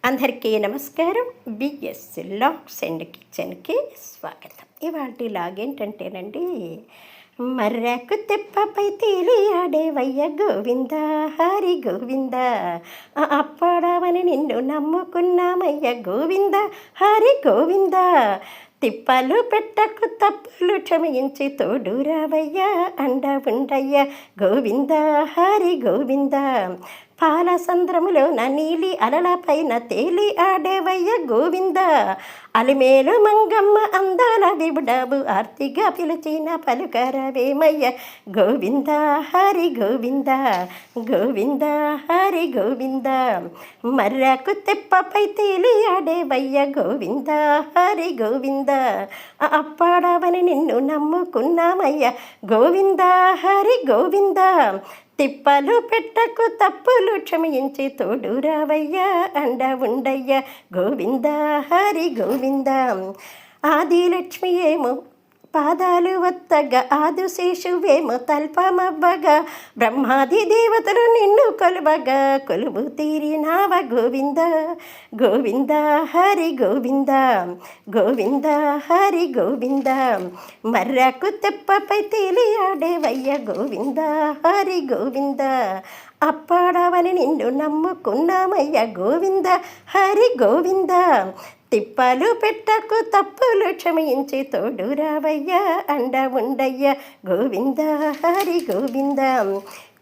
అందరికీ నమస్కారం. BS logs and కిచెన్కి స్వాగతం. ఇవాటి లాగేంటంటేనండి, మర్రాకు తెప్పపై తేలియాడేవయ్య గోవింద హరి గోవింద, అప్పడవని నిన్ను నమ్ముకున్నామయ్య గోవింద హరి గోవింద, తిప్పలు పెట్టకు తప్పులు క్షమించి తోడు రావయ్య అండ ఉండయ్య గోవింద హరి గోవింద, పాల సంద్రములో నా నీలి అలల పైన తేలి ఆడేవయ్య గోవింద, అలిమేలు మంగమ్మ అందాల విబుడాబు ఆర్తిగా పిలిచిన పలుకరవేమయ్య గోవింద హరి గోవింద గోవింద హరి గోవింద, మర్రాకు తెప్పపై తేలి ఆడేవయ్య గోవింద హరి గోవింద, అప్పాడవని నిన్ను నమ్ముకున్నామయ్య గోవింద హరి గోవింద, తిప్పలు పెట్టకు తప్పులు క్షమించి తోడు రావయ్య అండ ఉండయ్య గోవింద హరి గోవింద, ఆదిలక్ష్మి ఏమో పాదాలు వత్తగా ఆదిశేషువేమో తల్పమవ్వగా, బ్రహ్మాది దేవతలు నిన్ను కొలువగా కొలువు తీరినావ గోవింద గోవింద హరి గోవింద గోవింద హరి గోవింద, మర్రాకు తెప్పపై తేలి ఆడేవయ్య గోవింద హరి గోవింద, అప్పాడవని నిన్ను నమ్ముకున్నామయ్య గోవింద హరి గోవింద, తిప్పలు పెట్టకు తప్పులు క్షమించి తోడు రావయ్య అండ ఉండయ్య గోవింద హరి గోవింద,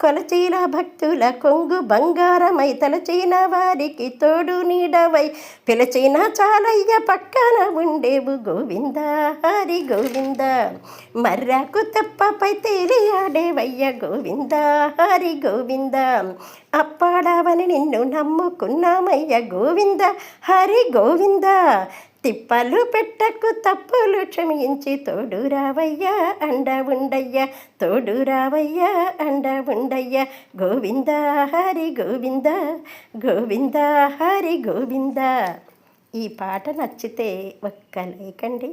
కొలచీల భక్తుల కొంగు బంగారమై తలచిన వారికి తోడు నీడవై పిలచిన చాలయ్య పక్కన ఉండేవు గోవింద హరి గోవింద, మర్రాకు తెప్పపై తేలి ఆడేవయ్య గోవింద హరి గోవింద, అప్పాడవని నిన్ను నమ్ముకున్నామయ్య గోవింద హరి గోవింద, తిప్పలు పెట్టకు తప్పులు క్షమించి తోడు రావయ్య అండ ఉండయ్య తోడు రావయ్య అండ ఉండయ్య గోవింద హరి గోవింద గోవింద హరి గోవింద. ఈ పాట నచ్చితే ఒక్క లైక్ అండి,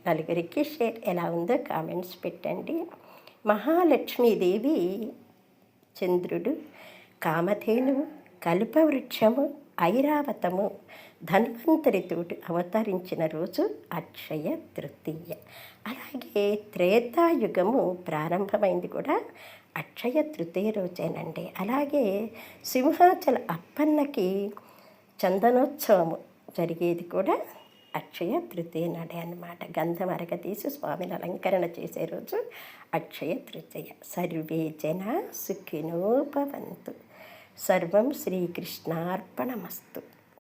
నలుగురికి షేర్, ఎలా ఉందో కామెంట్స్ పెట్టండి. మహాలక్ష్మీదేవి చంద్రుడు, కామధేనువు, కల్పవృక్షము, ఐరావతము, ధన్వంతరితోటి అవతరించిన రోజు అక్షయ తృతీయ. అలాగే త్రేతాయుగము ప్రారంభమైంది కూడా అక్షయ తృతీయ రోజేనండి. అలాగే సింహాచల అప్పన్నకి చందనోత్సవము జరిగేది కూడా అక్షయ తృతీయ నాడే అన్నమాట. గంధం అరగతీసి స్వామిని అలంకరణ చేసే రోజు అక్షయ తృతీయ. సర్వే జన సుఖినో భవంతు. సర్వం శ్రీకృష్ణార్పణమస్తు.